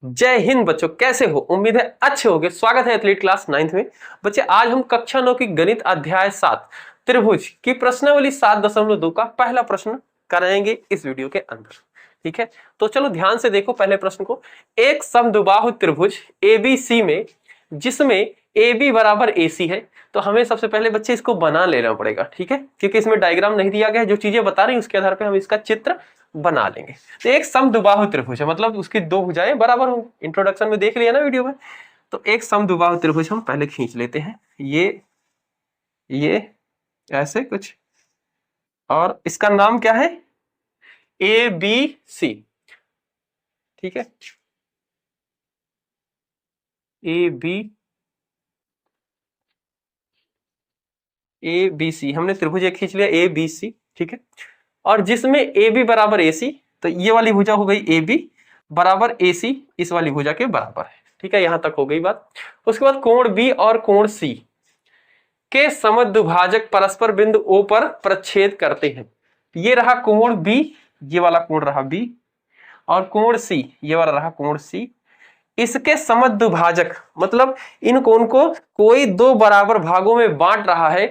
जय हिंद बच्चों, कैसे हो? उम्मीद है अच्छे होगे। स्वागत है एथलीट क्लास 9th में। बच्चे आज हम कक्षा 9 की गणित अध्याय 7 त्रिभुज की प्रश्नावली 7.2 का पहला प्रश्न कराएंगे इस वीडियो के अंदर। ठीक है, तो चलो ध्यान से देखो पहले प्रश्न को। एक समद्विबाहु त्रिभुज एबीसी में जिसमें ए बी बराबर ए सी है, तो हमें सबसे पहले बच्चे इसको बना लेना पड़ेगा। ठीक है, क्योंकि इसमें डायग्राम नहीं दिया गया है, जो चीजें बता रही हैं उसके आधार पर हम इसका चित्र बना लेंगे। तो एक समद्विबाहु त्रिभुज है, मतलब उसकी दो भुजाएं बराबर होंगी। इंट्रोडक्शन में देख लिया ना वीडियो में। तो एक समद्विबाहु त्रिभुज हम पहले खींच लेते हैं। ये ऐसे कुछ, और इसका नाम क्या है? A B C. ठीक है, ए बी सी हमने त्रिभुज एक खींच लिया, ए बी सी। ठीक है, और जिसमें ए बी बराबर ए सी, तो ये वाली भुजा हो गई ए बी बराबर ए सी, इस वाली भुजा के बराबर है। ठीक है, यहां तक हो गई बात। उसके बाद कोण बी और कोण सी के समद्विभाजक परस्पर बिंदु ओ पर प्रच्छेद करते हैं। ये रहा कोण बी, ये वाला कोण रहा बी, और कोण सी ये वाला रहा कोण सी। इसके समद्विभाजक मतलब इन कोण को कोई दो बराबर भागों में बांट रहा है।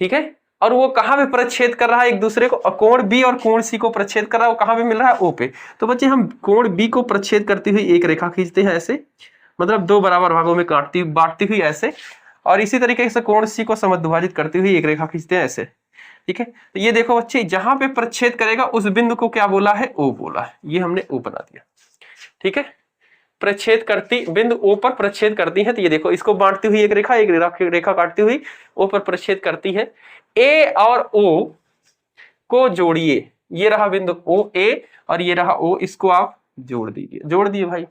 ठीक है, और वो कहां पे प्रच्छेद कर रहा है एक दूसरे को? कोण बी और कोण सी को प्रच्छेद कर रहा है, वो कहां पे मिल रहा है? ओ पे। तो बच्चे हम कोण बी को प्रच्छेद करती हुई एक रेखा खींचते हैं ऐसे, मतलब दो बराबर भागों में काटती बांटती हुई ऐसे, और इसी तरीके से कोण सी को समद्विभाजित करती हुई एक रेखा खींचते हैं ऐसे। ठीक है, तो ये देखो बच्चे, जहां पे प्रच्छेद करेगा उस बिंदु को क्या बोला है? ओ बोला है। ये हमने ओ बना दिया। ठीक है, प्रच्छेद करती बिंदु ओ पर प्रच्छेद करती है, तो ये देखो इसको बांटती हुई एक रेखा काटती हुई ओ पर प्रच्छेद करती है। ए और ओ को जोड़िए, ये रहा बिंदु ओ ए और ये रहा ओ, इसको आप जोड़ दीजिए। जोड़ दिए भाई,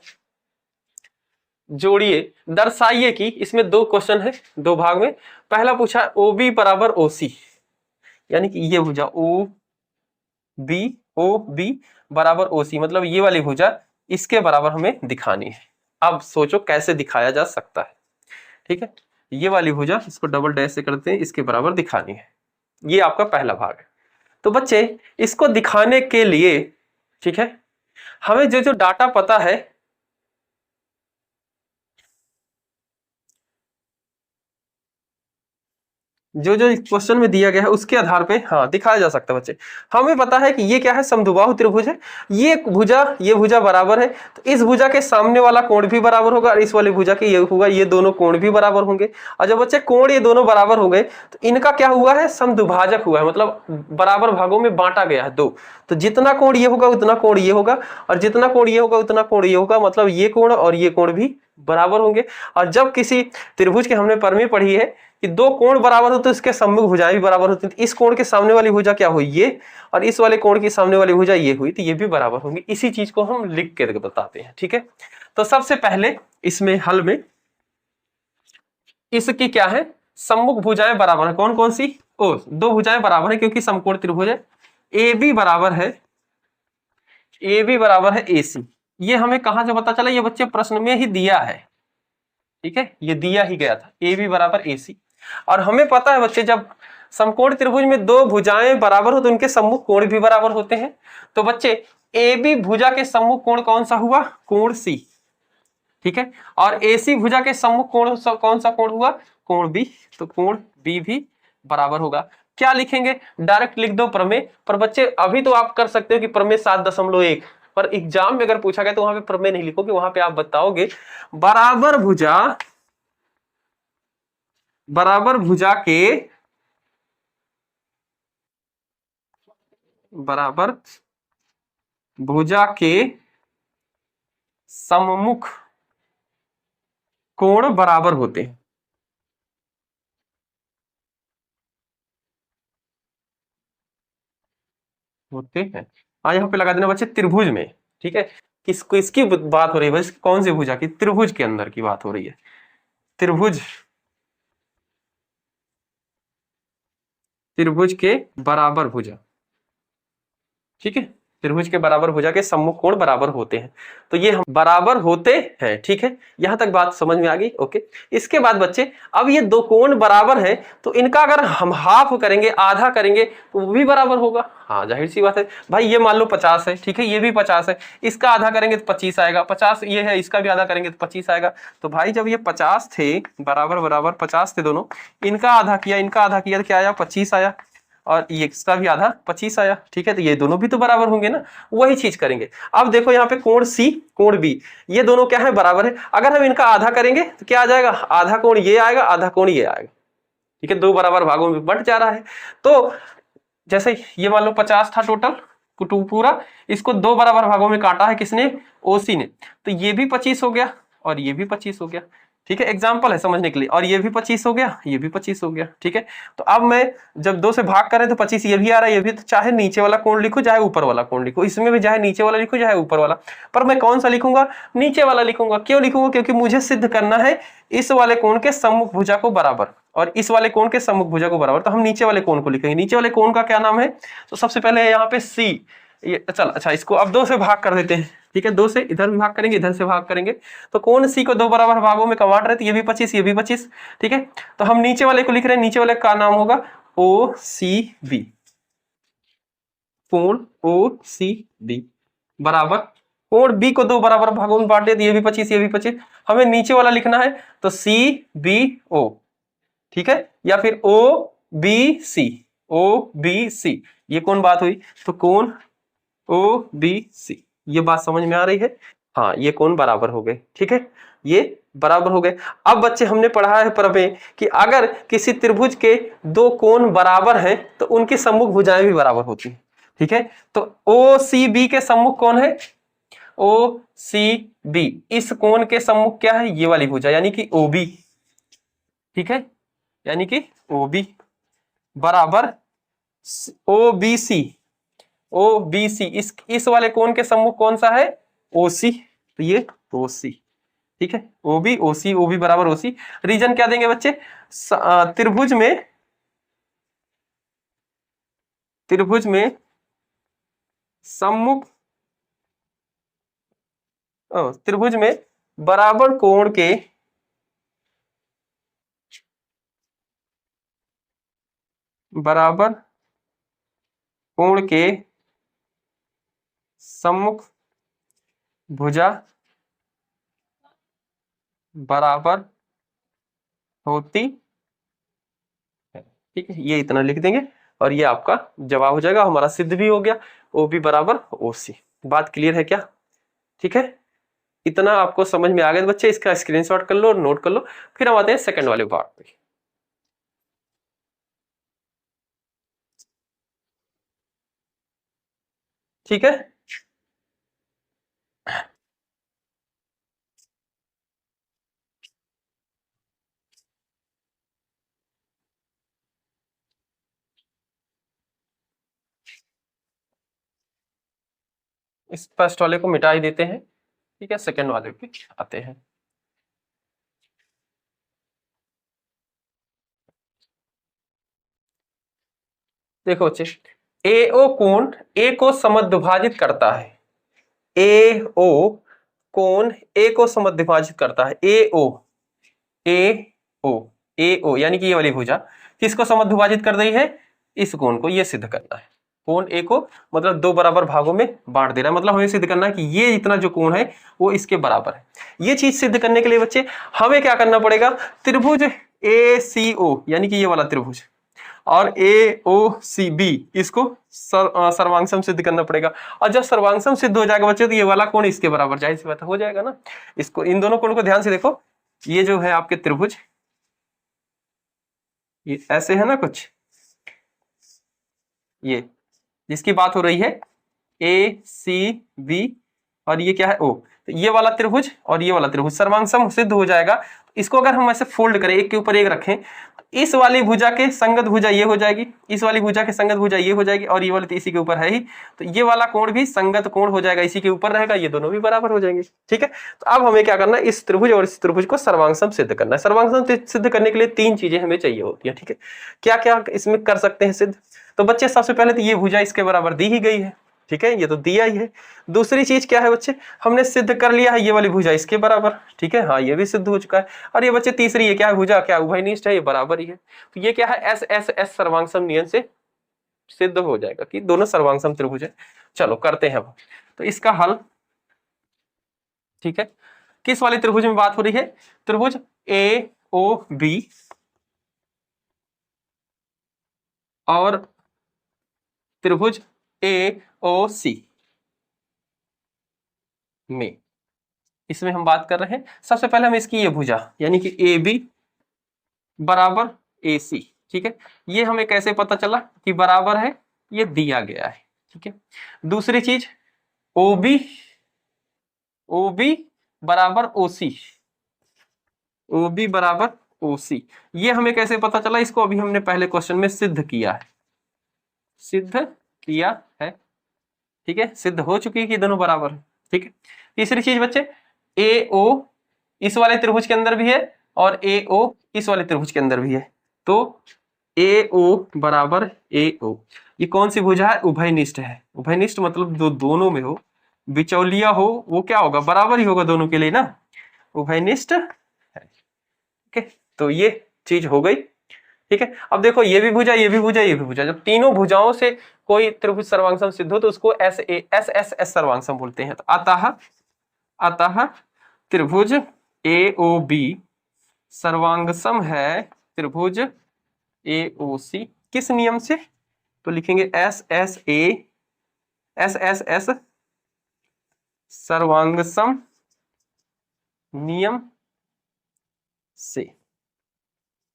जोड़िए, दर्शाइए कि इसमें दो क्वेश्चन है, दो भाग में। पहला पूछा ओ बी बराबर ओ सी, यानी कि ये भुजा ओ बी बराबर ओ सी, मतलब ये वाली भुजा इसके बराबर हमें दिखानी है। अब सोचो कैसे दिखाया जा सकता है। ठीक है, ये वाली भुजा, इसको डबल डैश से करते हैं, इसके बराबर दिखानी है। ये आपका पहला भाग है। तो बच्चे इसको दिखाने के लिए, ठीक है, हमें जो जो डाटा पता है, जो जो क्वेश्चन में दिया गया है उसके आधार पे हाँ दिखाया जा सकता है। बच्चे हमें पता है कि ये क्या है? समद्विबाहु त्रिभुज है। ये भुजा बराबर है, तो इस भुजा के सामने वाला कोण भी बराबर होगा, और इस वाली भुजा के ये होगा, ये दोनों कोण भी बराबर होंगे। और जब बच्चे कोण ये दोनों बराबर हो गए, तो इनका क्या हुआ है? समद्विभाजक हुआ है, मतलब बराबर भागों में बांटा गया है दो। तो जितना कोण ये होगा उतना कोण ये होगा, और जितना कोण ये होगा उतना कोण ये होगा, मतलब ये कोण और ये कोण भी बराबर होंगे। और जब किसी त्रिभुज की हमने प्रमेय पढ़ी है कि दो कोण बराबर हो तो इसके सम्मुख भुजाएं भी बराबर होती हैं। इस कोण के सामने वाली भुजा क्या हुई? ये, और इस वाले कोण की सामने वाली भुजा ये हुई, तो ये भी बराबर होंगे। इसी चीज को हम लिख के बताते हैं। ठीक है, तो सबसे पहले इसमें हल में इसकी क्या है? सम्मुख भुजाएं बराबर है। कौन कौन सी? ओ, दो भुजाएं बराबर है क्योंकि समकोण त्रिभुज है। ए बी बराबर है, ए बी बराबर है ए सी। ये हमें कहां से पता चला? ये बच्चे प्रश्न में ही दिया है। ठीक है, ये दिया ही गया था, ए बी बराबर ए सी। और हमें पता है बच्चे, जब समकोण त्रिभुज में दो भुजाएं बराबर हो तो उनके सम्मुख कोण भी बराबर होते हैं। तो बच्चे ए बी भुजा के सम्मुख कोण कौन सा हुआ? कोण सी। ठीक है, और ए सी भुजा के सम्मुख कोण कौन सा कोण हुआ? कोण बी। तो कोण बी भी बराबर होगा। क्या लिखेंगे? डायरेक्ट लिख दो प्रमेय। पर बच्चे अभी तो आप कर सकते हो कि प्रमेय 7.1, पर एग्जाम में अगर पूछा गया तो वहां पे प्रमेय नहीं लिखोगे, वहां पे आप बताओगे बराबर भुजा बराबर भुजा के सम्मुख कोण बराबर होते हैं। यहाँ पे लगा देना बच्चे त्रिभुज में। ठीक है, किसकी बात हो रही है? कौन सी भुजा की? त्रिभुज के अंदर की बात हो रही है। त्रिभुज के बराबर भुजा। ठीक है, त्रिभुज के बराबर भुजा के सम्मुख कोण बराबर होते हैं। तो ये हम बराबर होते हैं, ठीक है, यहां तक बात समझ में आ गई। ओके, इसके बाद बच्चे अब ये दो कोण बराबर है तो इनका अगर हम हाफ करेंगे, आधा करेंगे तो वो भी बराबर होगा। हाँ, जाहिर सी बात है भाई, ये मान लो 50 है, ठीक है, ये भी 50 है, इसका आधा करेंगे तो 25 आएगा, 50 ये है, इसका भी आधा करेंगे तो 25 आएगा। तो भाई जब ये 50 थे, बराबर बराबर 50 थे दोनों, इनका आधा किया, इनका आधा किया तो क्या आया, 25 आया, और ये इसका भी आधा 25 आया, ठीक है, तो ये दोनों भी तो बराबर होंगे ना, वही चीज करेंगे। अब देखो यहाँ पे कोण सी, कोण बी, ये दोनों क्या है, बराबर है। अगर हम इनका आधा करेंगे तो क्या आ जाएगा, आधा कोण ये आएगा, आधा कोण ये आएगा, ठीक है, दो बराबर भागों में बंट जा रहा है। तो जैसे ये मान लो 50 था टोटल पूरा, इसको दो बराबर भागों में काटा है किसने, ओसी ने, तो ये भी 25 हो गया और ये भी 25 हो गया, ठीक है, एग्जाम्पल है समझने के लिए, और ये भी 25 हो गया, ये भी 25 हो गया, ठीक है। तो अब मैं जब दो से भाग करें तो 25 ये भी आ रहा है, ये भी, तो चाहे नीचे वाला कोण लिखो चाहे ऊपर वाला कोण लिखो, इसमें भी चाहे नीचे वाला लिखो चाहे ऊपर वाला, पर मैं कौन सा लिखूंगा, नीचे वाला लिखूंगा। क्यों लिखूंगा, क्योंकि मुझे सिद्ध करना है इस वाले कोण के सम्मुख भुजा को बराबर और इस वाले कोण के सम्मुख भुजा को बराबर, तो हम नीचे वाले कोण को लिखेंगे। नीचे वाले कोण का क्या नाम है, तो सबसे पहले यहाँ पे सी, ये चल अच्छा, इसको अब दो से भाग कर देते हैं, ठीक है, दो से इधर भी भाग करेंगे, इधर से भाग करेंगे, तो कोण सी को दो बराबर भागों में बांट रहे थे, ये भी 25 ये भी 25, ठीक है। तो हम नीचे वाले को लिख रहे हैं, नीचे वाले का नाम होगा ओ सी बी, कोण ओ सी बी बराबर कोण बी को दो बराबर भागों में बांट दिया, ये भी 25 ये भी 25, हमें नीचे वाला लिखना है तो सी बी ओ, ठीक है, या फिर O B C, O B C, ये कौन बात हुई, तो कोण ओ बी सी, ये बात समझ में आ रही है। हाँ, ये कोण बराबर हो गए, ठीक है, ये बराबर हो गए। अब बच्चे हमने पढ़ा है प्रमेय कि अगर किसी त्रिभुज के दो कोण बराबर हैं तो उनकी सम्मुख भुजाएं भी बराबर होती हैं, ठीक है। तो ओ सी बी के सम्मुख कौन है, ओ सी बी, इस कोण के सम्मुख क्या है, ये वाली भुजा यानी कि ओ बी, ठीक है, यानी कि ओ बी बराबर O B C, O B C, इस वाले कोण के सम्मुख कौन सा है, ओ सी, तो ये ओ सी, ठीक है, ओ बी ओ सी, ओ बी बराबर ओ सी। रीजन क्या देंगे बच्चे, त्रिभुज में सम्मुख, त्रिभुज में बराबर कोण के सम्मुख भुजा बराबर होती है, ठीक है, ये इतना लिख देंगे और ये आपका जवाब हो जाएगा, हमारा सिद्ध भी हो गया, ओ बी बराबर ओ सी। बात क्लियर है क्या, ठीक है, इतना आपको समझ में आ गया बच्चे, इसका स्क्रीनशॉट कर लो और नोट कर लो। फिर हम आते हैं सेकंड वाले पार्ट पे। ठीक है, इस फर्स्ट वाले को मिटा ही देते हैं, ठीक है, सेकंड वाले पे आते हैं। देखो बच्चे, एओ कोण ए को समद्विभाजित करता है, एओ कोण ए को समद्विभाजित करता है, एओ एओ एओ यानी कि ये वाली भुजा किसको समद्विभाजित कर रही है, इस कोण को, ये सिद्ध करना है। कोण ए को मतलब दो बराबर भागों में बांट दे रहा है, मतलब हमें सिद्ध करना है कि ये इतना जो कोण है वो इसके बराबर है। ये चीज सिद्ध करने के लिए बच्चे हमें क्या करना पड़ेगा, त्रिभुज ए सी ओ यानी कि ये वाला त्रिभुज और ए ओ सी बी, इसको सर्वांगसम सिद्ध करना पड़ेगा। और जब सर्वांगसम सिद्ध हो जाएगा बच्चे तो ये वाला कोण इसके बराबर, जाहिर सी बात हो जाएगा ना। इसको, इन दोनों कोण को ध्यान से देखो, ये जो है आपके त्रिभुज, ये ऐसे है ना कुछ, ये जिसकी बात हो रही है ए सी बी और ये क्या है ओ, तो ये वाला त्रिभुज और ये वाला त्रिभुज सर्वांगसम सिद्ध हो जाएगा। इसको अगर हम ऐसे फोल्ड करें, एक के ऊपर एक रखें, इस वाली भुजा के संगत भुजा ये हो जाएगी, इस वाली भुजा के संगत भुजा ये हो जाएगी, और ये वाली तो इसी के ऊपर है ही, तो ये वाला कोण भी संगत कोण हो जाएगा, इसी के ऊपर रहेगा, ये दोनों भी बराबर हो जाएंगे। ठीक है, तो अब हमें क्या करना है, इस त्रिभुज और इस त्रिभुज को सर्वांगसम सिद्ध करना है। सर्वांगसम सिद्ध करने के लिए तीन चीजें हमें चाहिए होती है। ठीक है, क्या क्या इसमें कर सकते हैं सिद्ध, तो बच्चे सबसे पहले तो ये भुजा इसके बराबर दी ही गई है, ठीक है, ये तो दिया ही है। दूसरी चीज क्या है बच्चे, हमने सिद्ध कर लिया है ये वाली भुजा इसके बराबर, ठीक है, हाँ ये भी सिद्ध हो चुका है। और ये बच्चे तीसरी है क्या है, भुजा क्या उभयनिष्ठ है, ये बराबर ही है। तो ये क्या है, एस एस एस सर्वांगसम नियम से सिद्ध हो जाएगा कि दोनों सर्वांगसम त्रिभुज है। चलो करते हैं अब, तो इसका हल, ठीक है, किस वाले त्रिभुज में बात हो रही है, त्रिभुज ए ओ बी और त्रिभुज ए ओ सी में, इसमें हम बात कर रहे हैं। सबसे पहले हम इसकी ये भुजा यानी कि ए बी बराबर ए सी, ठीक है, ये हमें कैसे पता चला कि बराबर है, ये दिया गया है, ठीक है। दूसरी चीज ओ बी बराबर ओ सी, ओ बी बराबर ओ सी, ये हमें कैसे पता चला, इसको अभी हमने पहले क्वेश्चन में सिद्ध किया है, सिद्ध किया है, ठीक है, सिद्ध हो चुकी है कि दोनों बराबर है, ठीक है। तीसरी चीज बच्चे, ए ओ इस वाले त्रिभुज के अंदर भी है और ए ओ इस वाले त्रिभुज के अंदर भी है, तो ए ओ बराबर ए ओ, ये कौन सी भुजा है, उभयनिष्ठ है। उभयनिष्ठ मतलब जो दोनों में हो, बिचौलिया हो, वो क्या होगा, बराबर ही होगा दोनों के लिए ना, उभयनिष्ठ है, ठीक है। तो ये चीज हो गई, ठीक है। अब देखो ये भी भुजा, ये भी भुजा, ये भी भुजा, जब तीनों भुजाओं से कोई त्रिभुज सर्वांगसम सिद्ध हो तो उसको एस एस एस सर्वांगसम बोलते हैं। तो अतः त्रिभुज ए ओ बी सर्वांगसम है त्रिभुज ए ओ सी, किस नियम से, तो लिखेंगे एस एस एस सर्वांगसम नियम से,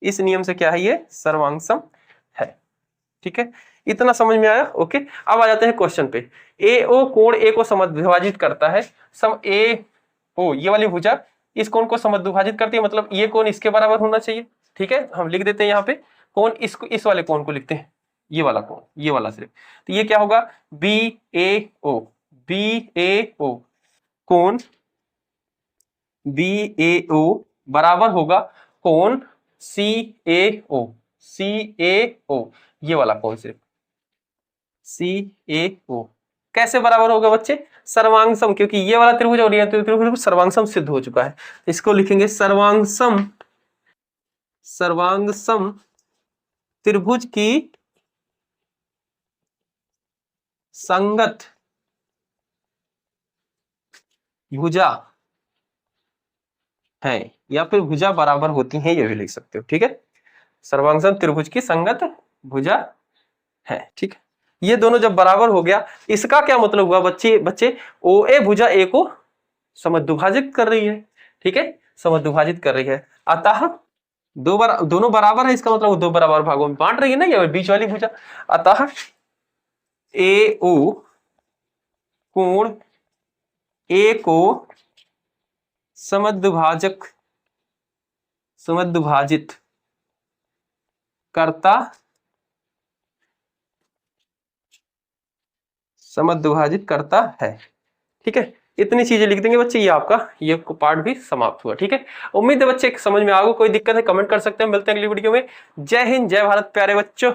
इस नियम से क्या है, ये सर्वांगसम है, ठीक है। इतना समझ में आया, ओके। अब आ जाते हैं क्वेश्चन पे। ए ओ कोण ए को समद्विभाजित करता है, सम ए ओ ये वाली भुजा इस कोण को समद्विभाजित करती है, मतलब ये कोण इसके बराबर होना चाहिए, ठीक है। हम लिख देते हैं यहाँ पे कोण, इसको इस वाले कोण को लिखते हैं, ये वाला कोण, ये वाला सिर्फ, तो ये क्या होगा, बी ए ओ कोण बी ए ओ बराबर होगा कोण सी ए ओ ये वाला कोण सिर्फ सी ए ओ, कैसे बराबर होगा बच्चे, सर्वांगसम, क्योंकि ये वाला त्रिभुज और ये त्रिभुज सर्वांगसम सिद्ध हो चुका है, इसको लिखेंगे सर्वांगसम त्रिभुज की संगत भुजा है, या फिर भुजा बराबर होती हैं, ये भी लिख सकते हो, ठीक है। सर्वांगसम त्रिभुज की संगत भुजा है, ठीक है। ये दोनों जब बराबर हो गया, इसका क्या मतलब हुआ बच्चे ओ ए भुजा ए को समद्विभाजित कर रही है, ठीक है, समद्विभाजित कर रही है। अतः दोनों बराबर है, इसका मतलब वो दो बराबर भागों में बांट रही है ना, ये बीच वाली भुजा। अतः ए ओ कोण ए को समद्विभाजित करता है, ठीक है। इतनी चीजें लिख देंगे बच्चे, ये आपका ये पार्ट भी समाप्त हुआ, ठीक है। उम्मीद है बच्चे समझ में आ गया, कोई दिक्कत है कमेंट कर सकते हैं। मिलते हैं अगली वीडियो में। जय हिंद, जय भारत प्यारे बच्चों।